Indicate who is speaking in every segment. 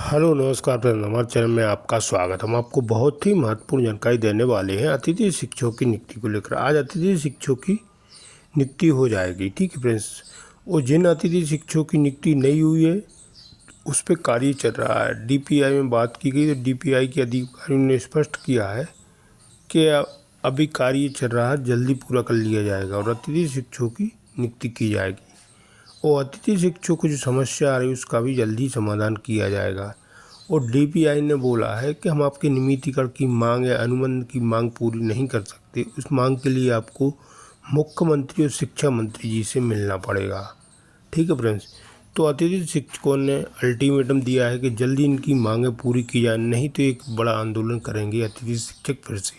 Speaker 1: Hello नमस्कार friend, हमारे channel में आपका स्वागत। हम आपको बहुत ही महत्वपूर्ण जानकारी देने वाले हैं अतिथि शिक्षकों की नियुक्ति को लेकर। आज अतिथि शिक्षकों की नियुक्ति हो जाएगी, ठीक है फ्रेंड्स। और जिन अतिथि शिक्षकों की नियुक्ति नहीं हुई है उस पर कार्य चल रहा है। डीपीआई में बात की गई तो डीपीआई के अधिकारियों ने स्पष्ट किया है कि अभी कार्य चल रहा है, जल्दी पूरा कर लिया जाएगा और अतिथि शिक्षकों की नियुक्ति की जाएगी। और अतिथि शिक्षकों को जो समस्या आ रही है उसका भी जल्दी समाधान किया जाएगा। और डीपीआई ने बोला है कि हम आपके नियमितीकरण की मांग या अनुबंध की मांग पूरी नहीं कर सकते। उस मांग के लिए आपको मुख्यमंत्री और शिक्षा मंत्री जी से मिलना पड़ेगा, ठीक है फ्रेंड्स। तो अतिथि शिक्षकों ने अल्टीमेटम दिया है कि जल्दी इनकी मांगें पूरी की जाए, नहीं तो एक बड़ा आंदोलन करेंगे अतिथि शिक्षक फिर से।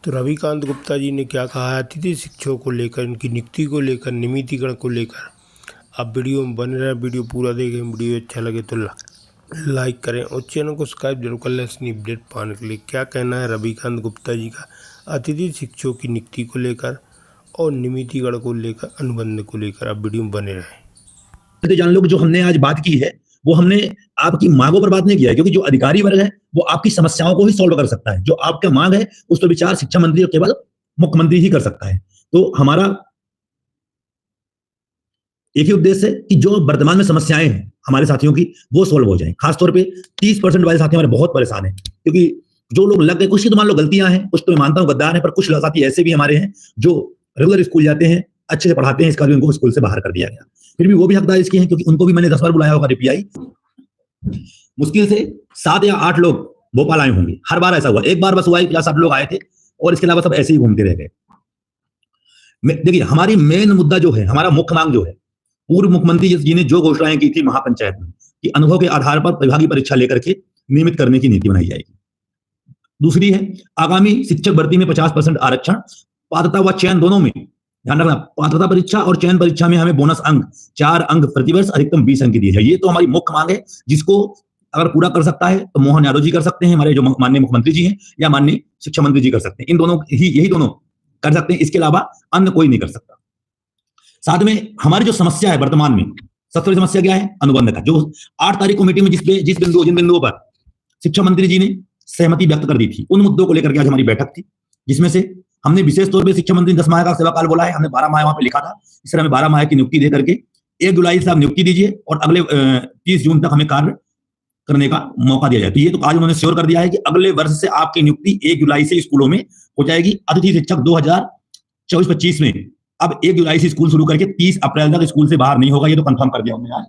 Speaker 1: तो रविकांत गुप्ता जी ने क्या कहा है अतिथि शिक्षकों को लेकर, इनकी नियुक्ति को लेकर, नियमितीकरण को लेकर। आप वीडियो में बने रहे, वीडियो पूरा देखें। वीडियो अच्छा लगे तो लाइक करें और चैनल को सब्सक्राइब जरूर कर लें इसकी अपडेट पाने के लिए। क्या कहना है रविकांत गुप्ता जी का अतिथि शिक्षकों की नियुक्ति को लेकर और नियमितीकरण को लेकर, अनुबंध को लेकर? आप वीडियो में बने रहें।
Speaker 2: तो जान लो कि जो हमने आज बात की है वो हमने आपकी मांगों पर बात नहीं किया है, क्योंकि जो अधिकारी वर्ग है वो आपकी समस्याओं को ही सॉल्व कर सकता है। जो आपका मांग है उस पर विचार शिक्षा मंत्री और केवल मुख्यमंत्री ही कर सकता है। तो हमारा एक ही उद्देश्य है कि जो वर्तमान में समस्याएं हैं हमारे साथियों की वो सॉल्व हो जाए। खासतौर पे 30% वाले साथी हमारे बहुत परेशान हैं, क्योंकि जो लोग लग गए, कुछ तो मान लो गलतियां हैं, कुछ तो मैं मानता हूं गद्दार है, पर कुछ साथी ऐसे भी हमारे हैं जो रेगुलर स्कूल जाते हैं, अच्छे से पढ़ाते हैं, इसका भी उनको स्कूल से बाहर कर दिया गया। फिर भी वो भी हकदार इसके हैं, क्योंकि उनको भी मैंने 10 बार बुलाया होगा। डीपीआई मुश्किल से 7 या 8 लोग भोपाल आए होंगे, हर बार ऐसा हुआ। एक बार बस हुआ 50-60 लोग आए थे और इसके अलावा सब ऐसे ही घूमते रह गए। देखिए हमारी मेन मुद्दा जो है, हमारा मुख्य मांग जो है, पूर्व मुख्यमंत्री जी ने जो घोषणाएं की थी महापंचायत में कि अनुभव के आधार पर विभागीय परीक्षा लेकर के नियमित करने की नीति बनाई जाएगी। दूसरी है आगामी शिक्षक भर्ती में 50% आरक्षण, पात्रता व चयन दोनों में ध्यान रखना। पात्रता परीक्षा और चयन परीक्षा में हमें बोनस अंक 4 अंक प्रतिवर्ष अधिकतम 20 अंक दिए जाए। ये तो हमारी मुख्य मांग है, जिसको अगर पूरा कर सकता है तो मोहन यादव जी कर सकते हैं, हमारे जो माननीय मुख्यमंत्री जी हैं, या माननीय शिक्षा मंत्री जी कर सकते हैं। इन दोनों ही, यही दोनों कर सकते हैं, इसके अलावा अन्य कोई नहीं कर सकता। साथ में हमारी जो समस्या है वर्तमान में, सबसे बड़ी समस्या क्या है? अनुबंध का। जो 8 तारीख को मीटिंग में जिन बिंदुओं पर शिक्षा मंत्री जी ने सहमति व्यक्त कर दी थी, उन मुद्दों को लेकर के आज हमारी बैठक थी, जिसमें से हमने विशेष तौर पे शिक्षा मंत्री 10 माह का सेवा काल बोला है। हमने 12 माह वहां पे लिखा था। इस तरह हमें 12 माह की नियुक्ति दे करके 1 जुलाई से आप नियुक्ति दीजिए और अगले 30 जून तक हमें कार्य करने का मौका दिया जाए। तो ये तो आज उन्होंने श्योर कर दिया है कि अगले वर्ष से आपकी नियुक्ति 1 जुलाई से स्कूलों में हो जाएगी। अतिथि शिक्षक 2024-25 में अब 1 जुलाई से स्कूल शुरू करके 30 अप्रैल तक स्कूल से बाहर नहीं होगा। ये तो कंफर्म कर दिया उन्होंने आज।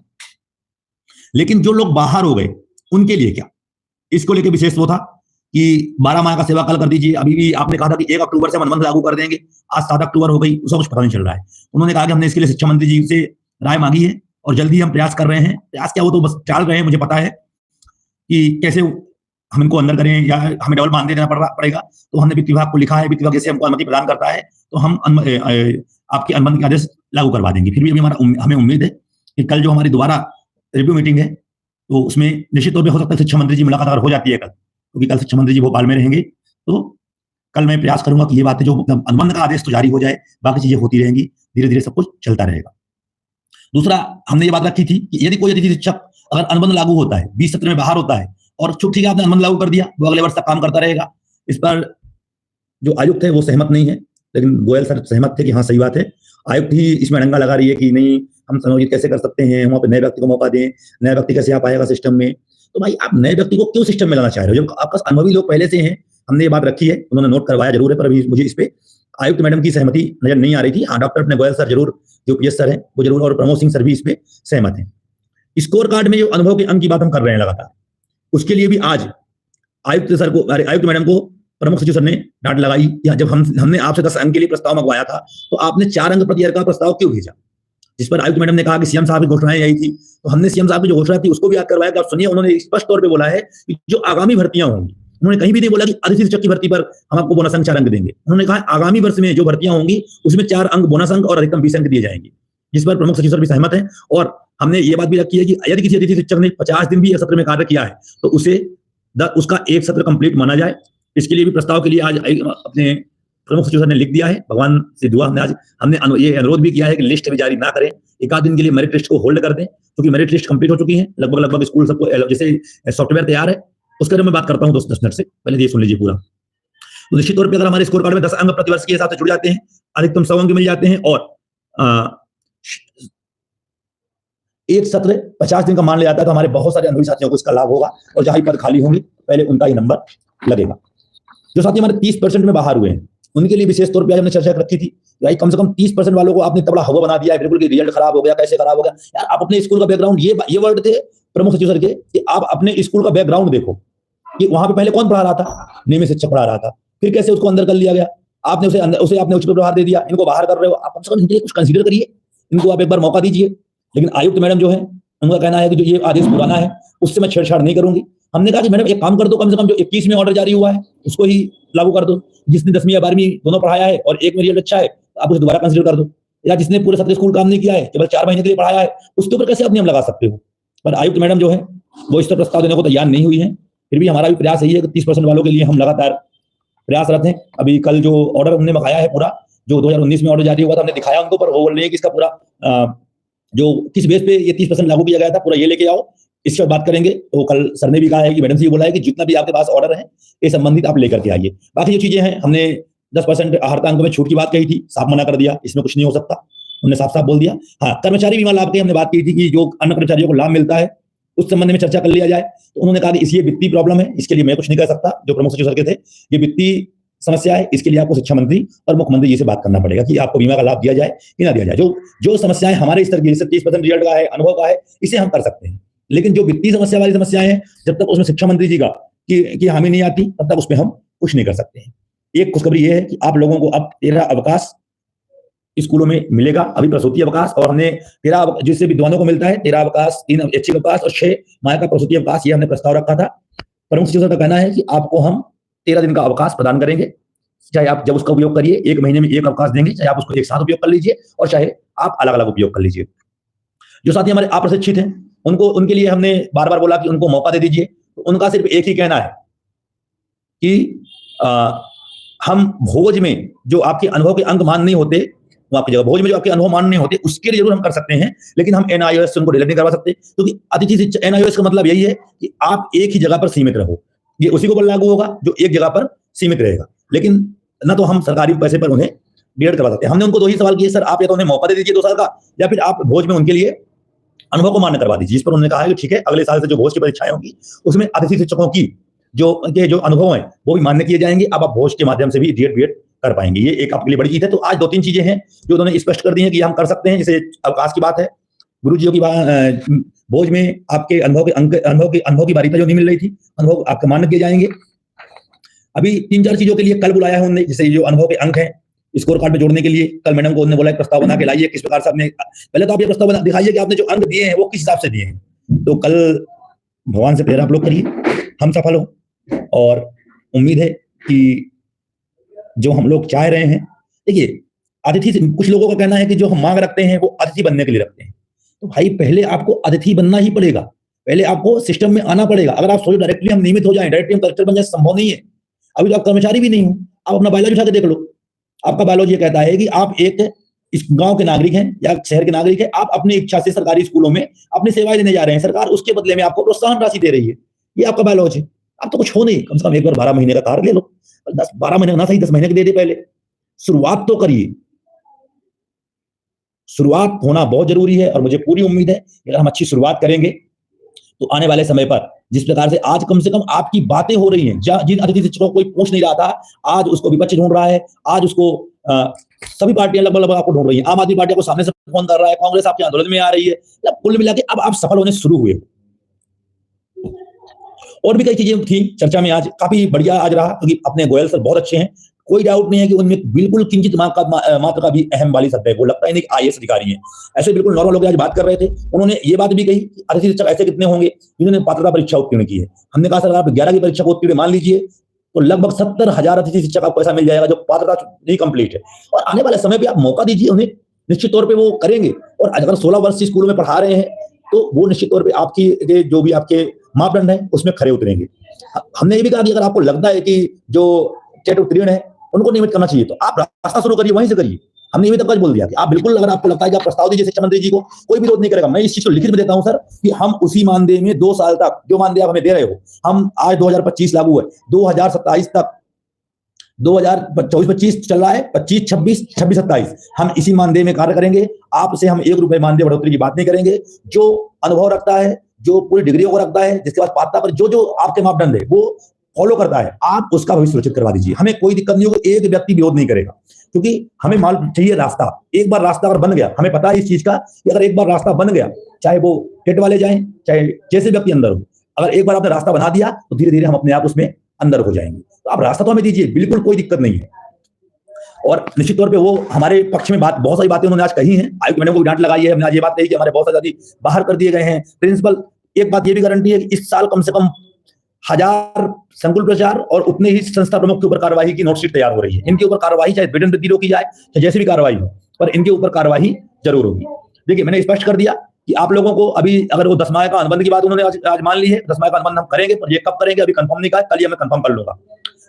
Speaker 2: लेकिन जो लोग बाहर हो गए उनके लिए क्या? इसको लेकर विशेष वो था कि 12 माह का सेवा काल कर दीजिए। अभी भी आपने कहा था कि 1 अक्टूबर से हम अनुबंध लागू कर देंगे, आज 7 अक्टूबर हो गई, उसका कुछ पता नहीं चल रहा है। उन्होंने कहा कि हमने इसके लिए शिक्षा मंत्री जी से राय मांगी है और जल्दी हम प्रयास कर रहे हैं। प्रयास क्या, वो तो बस टाल रहे हैं। मुझे पता है कि कैसे हम इनको अंदर करें या हमें डबल मान देना पड़ेगा। तो हमने वित्त विभाग को लिखा है, वित्त विभाग जैसे हमको अनुमति प्रदान करता है तो हम आपके अनुबंध के आदेश लागू करवा देंगे। फिर भी हमें उम्मीद है कि कल जो हमारी दोबारा रिव्यू मीटिंग है तो उसमें निश्चित तौर पर हो सकता है शिक्षा मंत्री जी मुलाकात अगर हो जाती है कल, क्योंकि कल शिक्षा मंत्री जी भोपाल में रहेंगे, तो कल मैं प्रयास करूंगा कि ये बातें जो अनुबंध का आदेश तो जारी हो जाए, बाकी चीजें होती रहेंगी, धीरे धीरे सब कुछ चलता रहेगा। दूसरा, हमने ये बात रखी थी कि यदि कोई अतिथि शिक्षक अगर अनुबंध लागू होता है, 20 सत्र में बाहर होता है और ठीक है आपने अनुबंध लागू कर दिया, वो अगले वर्ष तक काम करता रहेगा। इस पर जो आयुक्त है वो सहमत नहीं है, लेकिन गोयल सर सहमत थे कि हाँ सही बात है। आयुक्त ही इसमें डंगा लगा रही है कि नहीं हम संयोजित कैसे कर सकते हैं, वहां पर नए व्यक्ति को मौका दें, नया व्यक्ति कैसे आ पाएगा सिस्टम में। तो भाई आप नए व्यक्ति को क्यों सिस्टम में लाना चाह रहे हो जब आपका अनुभवी लोग पहले से हैं? हमने ये बात रखी है, उन्होंने नोट करवाया जरूर है, पर अभी मुझे इस पे आयुक्त मैडम की सहमति नजर नहीं आ रही थी। हाँ, डॉक्टर अपने गोयल सर जरूर, जो पीएस सर है वो जरूर, और प्रमोद सिंह सर भी इस पे सहमत है। स्कोर कार्ड में जो अनुभव के अंक की बात हम कर रहे हैं लगातार, उसके लिए भी आज आयुक्त मैडम को प्रमुख सचिव सर ने डांट लगाई। या जब हमने आपसे 10 अंक के लिए प्रस्ताव मंगवाया था तो आपने 4 अंक प्रति ईयर का प्रस्ताव क्यों भेजा? जिस पर आयुक्त मैडम ने कहा कि सीएम साहब की घोषणाएं आई थी, तो हमने सीएम साहब की जो घोषणा थी उसको भी याद करवाया कि आप सुनिए, उन्होंने स्पष्ट तौर पे बोला है कि जो आगामी भर्तियां होंगी, उन्होंने कहीं भी नहीं बोला कि अतिथि शिक्षक की भर्ती पर हम आपको बोनस अंक 4 अंक देंगे। उन्होंने कहा आगामी वर्ष में जो भर्तियां होंगी उसमें 4 अंक बोनस अंक और अधिकतम 20 अंक दिए जाएंगे, जिस पर प्रमुख सचिव सर भी सहमत है। और हमने ये बात भी रखी है कि यदि किसी अतिथि शिक्षक ने 50 दिन भी एक सत्र में कार्य किया है तो उसका 1 सत्र कंप्लीट माना जाए। इसके लिए भी प्रस्ताव के लिए आज अपने प्रमुख सचिव सर ने लिख दिया है, भगवान से दुआ हमने ये अनुरोध भी किया है कि लिस्ट भी जारी ना करें, एक आध दिन के लिए मेरिट लिस्ट को होल्ड कर दें, क्योंकि मेरिट लिस्ट कंप्लीट हो चुकी है लगभग स्कूल सबको, जैसे सॉफ्टवेयर तैयार है उसके बारे में बात करता हूँ 10 मिनट से पहले, ये सुन लीजिए पूरा। तो निश्चित तौर पर अगर हमारे स्कोर कार्ड में 10 अंक प्रतिवर्ष के हिसाब से जुड़ जाते हैं, अधिकतम 100 अंक मिल जाते हैं, और एक सत्र 50 दिन का मान लिया जाता है, तो हमारे बहुत सारे अनुभवी साथियों को इसका लाभ होगा, और जहां पद खाली होंगे पहले उनका ही नंबर लगेगा। जो साथी हमारे 30% में बाहर हुए हैं उनके लिए विशेष तौर पर आज हमने चर्चा रखी थी, भाई कम से कम 30% वालों को आपने तबड़ा हवा बना दिया है, बिल्कुल कि रिजल्ट खराब हो गया, कैसे खराब हो गया यार। आप अपने स्कूल का बैकग्राउंड, ये वर्ड थे प्रमुख सचिव सर के कि आप अपने स्कूल का बैकग्राउंड देखो कि वहां पे पहले कौन पढ़ा रहा था, नियमित शिक्षक पढ़ा रहा था, फिर कैसे उसको अंदर कर लिया गया, आपने उसे आपने उच्च प्रभार दे दिया, इनको बाहर कर रहे हो। आप कम से कम इनके लिए कुछ कंसीडर करिए, इनको आप एक बार मौका दीजिए। लेकिन आयुक्त मैडम जो है उनका कहना है कि जो ये आदेश पुराना है उससे मैं छेड़छाड़ नहीं करूंगी। हमने कहा कि मैडम एक काम कर दो, कम से कम जो 21 में ऑर्डर जारी हुआ है उसको ही लागू कर दो। जिसने 10वीं या 12वीं दोनों पढ़ाया है और एक में रिजल्ट अच्छा है आप उसे दोबारा कंसीडर कर दो, या जिसने पूरे सत्र स्कूल काम नहीं किया है, केवल 4 महीने के लिए पढ़ाया है, उसके ऊपर कैसे आप नियम लगा सकते हो। पर आयुक्त मैडम जो है वो इस पर प्रस्ताव देने को तैयार नहीं हुई है। फिर भी हमारा भी प्रयास यही है कि 30% वालों के लिए हम लगातार प्रयासरत हैं। अभी कल जो ऑर्डर हमने मंगाया है पूरा, जो 2019 में ऑर्डर जारी हुआ था, हमने दिखाया उनको, पर वो बोल रहे हैं कि इसका पूरा जो किस बेस पे ये 30% लागू किया गया था पूरा ये लेके आओ, इसके बाद बात करेंगे। तो कल सर ने भी कहा है कि मैडम से ये बोला है कि जितना भी आपके पास ऑर्डर है ये संबंधित आप लेकर के आइए। बाकी जो चीजें हैं, हमने 10% आहर्ता अंक में छूट की बात कही थी, साफ मना कर दिया, इसमें कुछ नहीं हो सकता, हमने साफ साफ बोल दिया। हाँ, कर्मचारी बीमा लाभ की हमने बात की थी कि जो अन्य कर्मचारियों को लाभ मिलता है उस संबंध में चर्चा कर लिया जाए। तो उन्होंने कहा कि इसी वित्तीय प्रॉब्लम है, इसके लिए मैं कुछ नहीं कर सकता। जो प्रमुख सचिव सर के थे, ये वित्तीय समस्या है, इसके लिए आपको शिक्षा मंत्री और मुख्यमंत्री जी से बात करना पड़ेगा कि आपको बीमा का लाभ दिया जाए कि ना दिया जाए। जो समस्याएं हमारे स्तर की, जैसे 30% रिजल्ट का है, अनुभव का है, इसे हम कर सकते हैं। लेकिन जो वित्तीय समस्या वाली समस्याएं हैं, जब तक उसमें शिक्षा मंत्री जी का कि हामी नहीं आती, तब तक उसमें हम कुछ नहीं कर सकते हैं। एक खुशखबरी ये है कि आप लोगों को अब 13 अवकाश स्कूलों में मिलेगा, अभी प्रसूति अवकाश, और हमने 13 जिससे विद्वानों को मिलता है 13 अवकाश, 3 ऐच्छिक अवकाश और 6 माह का प्रसूति अवकाश, ये हमने प्रस्ताव रखा था। प्रमुख सचिव सर का कहना है कि आपको हम 13 दिन का अवकाश प्रदान करेंगे, चाहे आप जब उसका उपयोग करिए, 1 महीने में 1 अवकाश देंगे, चाहे आप उसको एक साथ उपयोग कर लीजिए और चाहे आप अलग अलग उपयोग कर लीजिए। जो साथी हमारे अप्रशिक्षित हैं उनके लिए हमने बार बार बोला कि उनको मौका दे दीजिए। तो उनका सिर्फ एक ही कहना है कि हम भोज में जो आपके अनुभव के अंक मान नहीं होते, वो आपकी जगह भोज में जो आपके अनुभव मान नहीं होते उसके लिए जरूर हम कर सकते हैं, लेकिन हम एनआईओएस से उनको डिलीट नहीं करवा सकते, क्योंकि अतिथि शिक्षा एनआईओएस का मतलब यही है कि आप एक ही जगह पर सीमित रहो। ये उसी को पर लागू होगा जो एक जगह पर सीमित रहेगा, लेकिन ना तो हम सरकारी पैसे पर उन्हें डिलीट करवा सकते हैं। हमने उनको 2 ही सवाल किए, सर आप या तो उन्हें मौका दे दीजिए 2 साल का, या फिर आप भोज में उनके लिए अनुभव को मान्य करवा दीजिए। जिस पर उन्होंने कहा है कि ठीक है, अगले साल से जो भोज की परीक्षाएं होंगी उसमें अतिथि शिक्षकों की जो अनुभव हैं वो भी मान्य किए जाएंगे। अब आप भोज के माध्यम से भी डीएड कर पाएंगे। ये एक आपके लिए बड़ी चीज है। तो आज 2-3 चीजें हैं जो उन्होंने स्पष्ट कर दी हैं कि हम कर सकते हैं। जैसे अवकाश की बात है, गुरुजियों की बात, भोज में आपके अनुभव की बारीकियां जो नहीं मिल रही थी, अनुभव आपके मान्य किए जाएंगे। अभी 3-4 चीजों के लिए कल बुलाया है उन्होंने, जैसे जो अनुभव के अंक हैं स्कोर कार्ड में जोड़ने के लिए कल मैडम को उन्होंने बोला प्रस्ताव बना के लाइए, किस प्रकार से आपने, पहले तो आप ये प्रस्ताव बना दिखाइए कि आपने जो अंक दिए हैं वो किस हिसाब से दिए हैं। तो कल भगवान से प्रेरणा आप लोग करिए, हम सफल हो, और उम्मीद है कि जो हम लोग चाह रहे हैं, देखिए अतिथि, कुछ लोगों का कहना है कि जो हम मांग रखते हैं वो अतिथि बनने के लिए रखते हैं। तो भाई पहले आपको अतिथि बनना ही पड़ेगा, पहले आपको सिस्टम में आना पड़ेगा। अगर आप सोचो डायरेक्टली हम नियमित हो जाएं, डायरेक्टली हम कलेक्टर बन जाए, संभव नहीं है। अभी तो आप कर्मचारी भी नहीं हो, आप अपना बायोलॉजी उठा के देख लो। आपका बायोलॉजी ये कहता है कि आप एक इस गांव के नागरिक हैं या शहर के नागरिक हैं, आप अपनी इच्छा से सरकारी स्कूलों में अपनी सेवाएं देने जा रहे हैं, सरकार उसके बदले में आपको प्रोत्साहन राशि दे रही है। ये आपका बायोलॉजी है। आप तो कुछ हो नहीं, कम से कम एक बार 12 महीने का कार्य ले लो, 12 महीने ना सही 10 महीने के दे दे, पहले शुरुआत तो करिए। शुरुआत होना बहुत जरूरी है, और मुझे पूरी उम्मीद है अगर हम अच्छी शुरुआत करेंगे तो आने वाले समय पर जिस प्रकार से आज कम से कम आपकी बातें हो रही हैं, जिन अतिथि शिक्षकों को कोई पूछ नहीं रहा था, आज उसको विपक्ष ढूंढ रहा है, आज उसको सभी पार्टियां लगभग आपको ढूंढ रही हैं। आम आदमी पार्टी को सामने से फोन कर रहा है, कांग्रेस आपके आंदोलन में आ रही है। कुल मिला के अब आप सफल होने शुरू हुए। और भी कई चीजें थी चर्चा में, आज काफी बढ़िया आज रहा, क्योंकि अपने गोयल सर बहुत अच्छे हैं, कोई डाउट नहीं है कि उनमें बिल्कुल किंचित मात्र का भी अहम वाली शब्द है। वो लगता है नहीं कि आईएएस अधिकारी हैं, ऐसे बिल्कुल नॉर्मल लोग आज बात कर रहे थे। उन्होंने ये बात भी कही कि अतिथि शिक्षक ऐसे कितने होंगे जिन्होंने पात्रता परीक्षा उत्तीर्ण की है। हमने कहा सर आप 11 की परीक्षा को उत्तीर्ण मान लीजिए तो लगभग 70,000 अतिथि शिक्षक आपको ऐसा मिल जाएगा जो पात्रता नहीं कंप्लीट है, और आने वाले समय पे आप मौका दीजिए उन्हें, निश्चित तौर पे वो करेंगे। और अगर 16 वर्ष से स्कूलों में पढ़ा रहे हैं तो वो निश्चित तौर पे आपकी जो भी आपके मापदंड है उसमें खरे उतरेंगे। हमने ये भी कहा कि अगर आपको लगता है कि जो टेट उत्तीर्ण है उनको नियमित करना चाहिए। तो आप रास्ता शुरू करिए, वहीं से करिए। हमने ये तक बोल दिया कि आप बिल्कुल, अगर आपको लगता है कि आप प्रस्ताव दीजिए शिक्षा मंत्री जी को, कोई विरोध नहीं करेगा। मैं इस चीज को लिखित में देता हूं सर, कि हम उसी मानदेय में 2 साल तक, जो मानदेय आप हमें दे रहे हो, हम आज 2025 लागू है, 2027 तक, 2024-25 चल रहा है, 25-26, 26-27 हम इसी मानदेय में कार्य करेंगे। आपसे हम 1 रुपए मानदेय बढ़ोतरी की बात नहीं करेंगे। जो अनुभव रखता है, जो पूरी डिग्रियों को रखता है, जिसके पास पात्रता पर जो जो आपके मापदंड है वो फॉलो करता है, आप उसका भविष्य सुरक्षित करवा दीजिए। हमें कोई दिक्कत नहीं होगी, एक व्यक्ति विरोध नहीं करेगा, क्योंकि हमें मालूम चाहिए रास्ता। एक बार रास्ता अगर बन गया, हमें पता है इस चीज का कि अगर एक बार रास्ता बन गया, चाहे वो टेट वाले जाएं, चाहे जैसे व्यक्ति अंदर हो, अगर एक बार आपने रास्ता बना दिया तो धीरे धीरे हम अपने आप उसमें अंदर हो जाएंगे। तो आप रास्ता तो हमें दीजिए, बिल्कुल कोई दिक्कत नहीं है। और निश्चित तौर पे वो हमारे पक्ष में बहुत सारी बातें उन्होंने आज कही हैं। आयुक्त मैडम को भी डांट लगाई है। हमने आज ये बात कही कि हमारे बहुत सारे बाहर कर दिए गए हैं। प्रिंसिपल, एक बात ये भी गारंटी है कि इस साल कम से कम 1000 संकुल प्रचार और उतने ही संस्था प्रमुख के ऊपर कार्यवाही की नोटशीट तैयार हो रही है। इनके ऊपर कार्यवाही, चाहे वेतन वृद्धि रोकी जाए, चाहे जैसी भी कार्यवाही हो, पर इनके ऊपर कार्यवाही जरूर होगी। देखिए, मैंने स्पष्ट कर दिया कि आप लोगों को अभी, अगर वो 10 माह का अनुबंध की बात उन्होंने आज मान ली है, 10 माह का अनुबंध हम करेंगे, पर ये कब करेंगे अभी कंफर्म नहीं कहा, कल ये मैं कंफर्म कर लूंगा।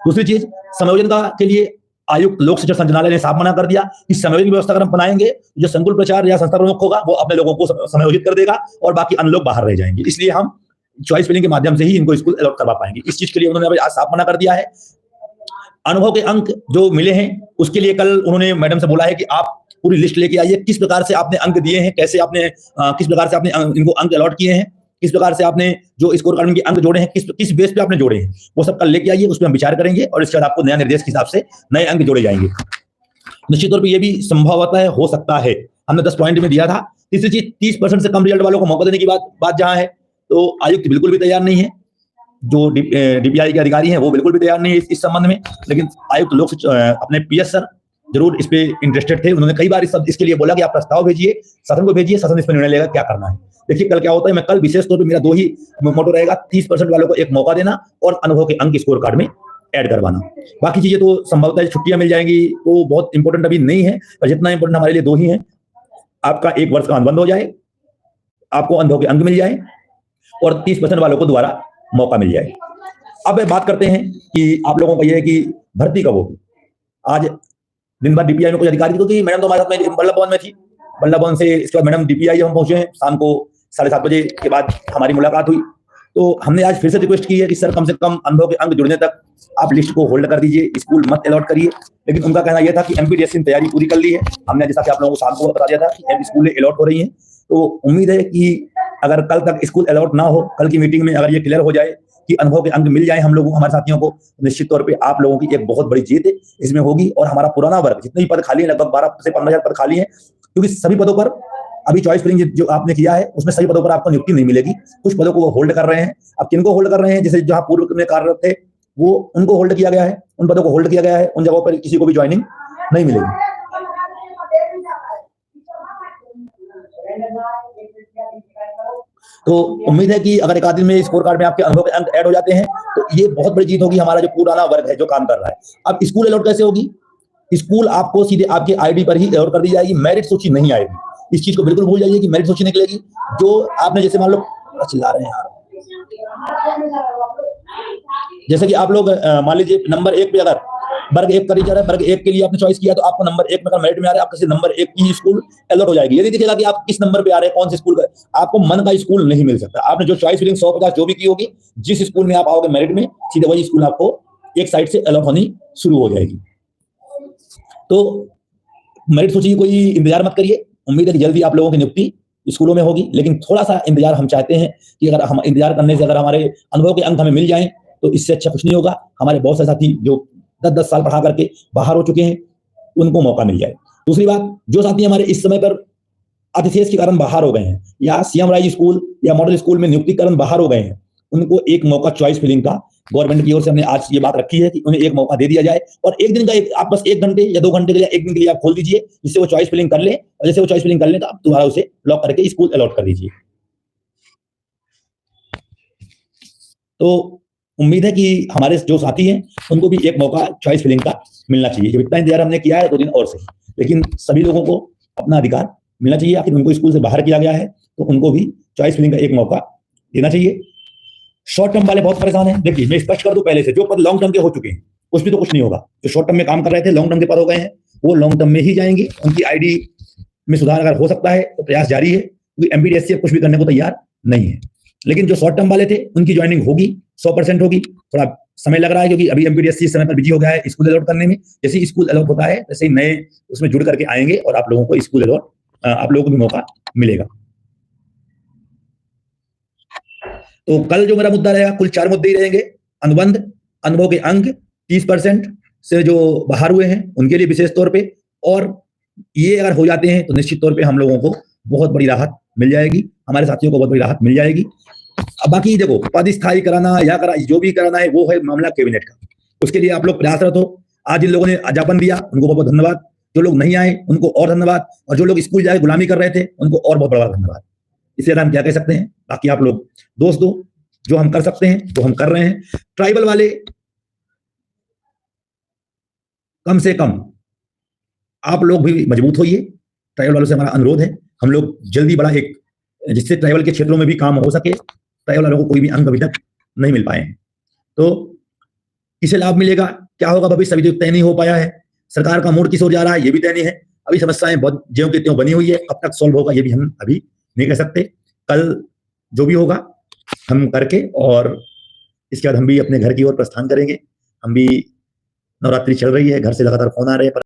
Speaker 2: दूसरी चीज, समायोजन के लिए आयुक्त लोक शिक्षण संचालनालय ने साफ मना कर दिया कि समायोजन की व्यवस्था अगर हम बनाएंगे, जो संकुल प्रचार या संस्था प्रमुख होगा वो अपने लोगों को समायोजित कर देगा और बाकी अन्य लोग बाहर रह जाएंगे। इसलिए हम चॉइस फिलिंग के माध्यम से ही इनको स्कूल अलॉट करवा पाएंगे। इस चीज के लिए उन्होंने आज साफ मना कर दिया है। अनुभव के अंक जो मिले हैं उसके लिए कल उन्होंने मैडम से बोला है कि आप पूरी लिस्ट लेके आइए, किस प्रकार से आपने अंक दिए हैं, कैसे आपने किस प्रकार से आपने इनको अंक अलॉट किए हैं, किस प्रकार से आपने जो स्कोर कार्ड में अंक जोड़े हैं, किस बेस पे आपने जोड़े हैं, वो सब कल लेके आइए। उस पर हम विचार करेंगे और इसके बाद आपको नया निर्देश के हिसाब से नए अंक जोड़े जाएंगे। निश्चित तौर पर यह भी संभवतः हो सकता है, हमने 10 पॉइंट में दिया था। तीसरी चीज, 30% से कम रिजल्ट वालों को मौका देने की बात जहां है, तो आयुक्त बिल्कुल भी तैयार नहीं है, जो डीपीआई के अधिकारी हैं वो बिल्कुल भी तैयार नहीं है इस संबंध में। लेकिन आयुक्त लोग अपने पीएस सर जरूर इस पे इंटरेस्टेड थे। उन्होंने कई बार इसके लिए बोला कि आप प्रस्ताव भेजिए, शासन को भेजिए, शासन इस पर निर्णय लेगा क्या करना है। देखिए कल क्या होता है। मैं कल विशेष तौर पर मेरा 2 ही मोटो रहेगा, 30% वालों को एक मौका देना और अनुभव के अंक स्कोर कार्ड में ऐड करवाना। बाकी चीजें तो संभवतः छुट्टियां मिल जाएंगी, तो बहुत इंपॉर्टेंट अभी नहीं है, पर जितना इंपॉर्टेंट हमारे लिए 2 ही है। आपका 1 वर्ष का अनुबंध हो जाए, आपको अनुभव के अंक मिल जाए और 30% वालों को दोबारा मौका मिल जाए। अब बात करते हैं कि आप लोगों का यह है कि भर्ती कब होगी। आज दिन भर डीपीआई में कुछ अधिकारी, क्योंकि मैडम तो हमारे साथ में बल्लभ भवन में थी, बल्लभ भवन से इसके बाद मैडम डीपीआई हम पहुंचे हैं, शाम को 7:30 बजे के बाद हमारी मुलाकात हुई। तो हमने आज फिर से रिक्वेस्ट की है कि सर कम से कम अनुभव के अंक जुड़ने तक आप लिस्ट को होल्ड कर दीजिए, स्कूल मत अलॉट करिए। लेकिन उनका कहना यह था कि एमपीडीएससी ने तैयारी पूरी कर ली है। हमने जैसा कि आप लोगों को शाम को बता दिया था कि स्कूलें अलॉट हो रही हैं, तो उम्मीद है कि अगर कल तक स्कूल अलॉट ना हो, कल की मीटिंग में अगर ये क्लियर हो जाए कि अनुभव के अंक मिल जाए हम लोगों, हमारे साथियों को, निश्चित तौर पे आप लोगों की एक बहुत बड़ी जीत इसमें होगी। और हमारा पुराना वर्ग, जितने भी पद खाली हैं, लगभग 12 से 15 हजार पद खाली हैं, क्योंकि सभी पदों पर अभी चॉइस फिलिंग जो आपने किया है उसमें सभी पदों पर आपको नियुक्ति नहीं मिलेगी। कुछ पदों को वो होल्ड कर रहे हैं। अब किनको होल्ड कर रहे हैं, जैसे जहां पूर्व में कार्यरत थे वो उनको होल्ड किया गया है, उन पदों को होल्ड किया गया है, उन जगहों पर किसी को भी ज्वाइनिंग नहीं मिलेगी। तो उम्मीद है कि अगर 1 आध दिन में स्कोर कार्ड में आपके अनुभव के अंक ऐड हो जाते हैं तो ये बहुत बड़ी जीत होगी, हमारा जो पुराना वर्ग है जो काम कर रहा है। अब स्कूल अलॉट कैसे होगी? स्कूल आपको सीधे आपके आईडी पर ही अलॉट कर दी जाएगी, मेरिट सूची नहीं आएगी। इस चीज को बिल्कुल भूल जाइए कि मेरिट सूची निकलेगी। जो आपने, जैसे मान लो, चिल्ला रहे हैं यार, जैसे कि आप लोग मान लीजिए नंबर 1 पे अगर वर्ग 1 कर रहा है, वर्ग 1 के लिए आपने चॉइस किया, तो आपको नंबर 1 में अगर मेरिट में आ रहा है, आपको नंबर 1 की स्कूल अलॉट हो जाएगी। यदि दिखेगा कि आप किस नंबर पे आ रहे हैं, कौन से स्कूल का, आपको मन का स्कूल नहीं मिल सकता। आपने जो चॉइस फिलिंग 150 जो भी की होगी, जिस स्कूल में आप आओगे मेरिट में, सीधे वही स्कूल आपको एक साइड से अलॉट होनी शुरू हो जाएगी। तो मेरिट सूची कोई इंतजार मत करिए, उम्मीद है कि जल्दी आप लोगों की नियुक्ति स्कूलों में होगी। लेकिन थोड़ा सा इंतजार हम चाहते हैं कि अगर हम इंतजार करने से अगर हमारे अनुभव के अंक हमें मिल जाएं तो इससे अच्छा कुछ नहीं होगा। हमारे बहुत से साथी जो 10-10 साल पढ़ा करके बाहर हो चुके हैं, उनको मौका मिल जाए। दूसरी बात, जो साथी हमारे इस समय पर अतिशेष के कारण बाहर हो गए हैं या सीएम राइज स्कूल या मॉडल स्कूल में नियुक्ति कारण बाहर हो गए हैं, उनको एक मौका चॉइस फिलिंग का गवर्नमेंट की ओर से हमने आज ये बात रखी है कि उन्हें एक मौका दे दिया जाए। और एक दिन का आप बस 1 घंटे या 2 घंटे के लिए, 1 दिन के लिए आप खोल दीजिए, जिससे वो चॉइस फिलिंग कर ले। और जैसे वो चॉइस फिलिंग कर ले तो आप दोबारा उसे लॉक करके स्कूल अलॉट कर दीजिए। तो उम्मीद है कि हमारे जो साथी हैं उनको भी एक मौका चॉइस फिलिंग का मिलना चाहिए। जब इतना इंतजार हमने किया है 2 दिन और से, लेकिन सभी लोगों को अपना अधिकार मिलना चाहिए। आखिर उनको स्कूल से बाहर किया गया है तो उनको भी चॉइस फिलिंग का एक मौका देना चाहिए। शॉर्ट टर्म वाले बहुत परेशान हैं। देखिए मैं स्पष्ट कर दूं पहले से, जो पद लॉन्ग टर्म के हो चुके हैं उस पर तो कुछ नहीं होगा। जो शॉर्ट टर्म में काम कर रहे थे लॉन्ग टर्म के पर हो गए हैं, वो लॉन्ग टर्म में ही जाएंगे। उनकी आईडी में सुधार अगर हो सकता है तो प्रयास जारी है, क्योंकि एमपीडीएससी कुछ भी करने को तैयार नहीं है। लेकिन जो शॉर्ट टर्म वाले थे उनकी ज्वाइनिंग होगी, 100% होगी। थोड़ा समय लग रहा है क्योंकि अभी एमपीडीएससी इस समय पर बिजी हो गया है स्कूल अलॉट करने में। जैसे ही स्कूल अलॉट होता है वैसे ही नए उसमें जुड़ करके आएंगे और आप लोगों को स्कूल अलॉट, आप लोगों को भी मौका मिलेगा। तो कल जो मेरा मुद्दा रहेगा, कुल 4 मुद्दे ही रहेंगे। अनुबंध, अनुभव के अंक 30% से जो बाहर हुए हैं उनके लिए विशेष तौर पे, और ये अगर हो जाते हैं तो निश्चित तौर पे हम लोगों को बहुत बड़ी राहत मिल जाएगी, हमारे साथियों को बहुत बड़ी राहत मिल जाएगी। अब बाकी देखो, पद स्थायी कराना या जो भी कराना है वो है मामला कैबिनेट का, उसके लिए आप लोग प्रयासरत हो। आज जिन लोगों ने ज्ञापन दिया उनको बहुत बहुत धन्यवाद, जो लोग नहीं आए उनको और धन्यवाद, और जो लोग स्कूल जाके गुलामी कर रहे थे उनको और बहुत बड़ा धन्यवाद। इससे ज्यादा हम क्या कह सकते हैं। बाकी आप लोग दोस्त दो, जो हम कर सकते हैं वो हम कर रहे हैं। ट्राइबल वाले कम से कम आप लोग भी मजबूत होइए, ट्राइबल वालों से हमारा अनुरोध है। हम लोग जल्दी बड़ा एक, जिससे ट्राइबल के क्षेत्रों में भी काम हो सके। ट्राइबल वालों को कोई भी अंग अभी तक नहीं मिल पाए हैं, तो इसे लाभ मिलेगा। क्या होगा भविष्य अभी तक तय नहीं हो पाया है। सरकार का मूड किस ओर जा रहा है ये भी तय नहीं है। अभी समस्याएं बहुत ज्यों की त्यों बनी हुई है, कब तक सॉल्व होगा ये भी हम अभी नहीं कह सकते। कल जो भी होगा हम करके, और इसके बाद हम भी अपने घर की ओर प्रस्थान करेंगे। हम भी, नवरात्रि चल रही है, घर से लगातार फोन आ रहे हैं।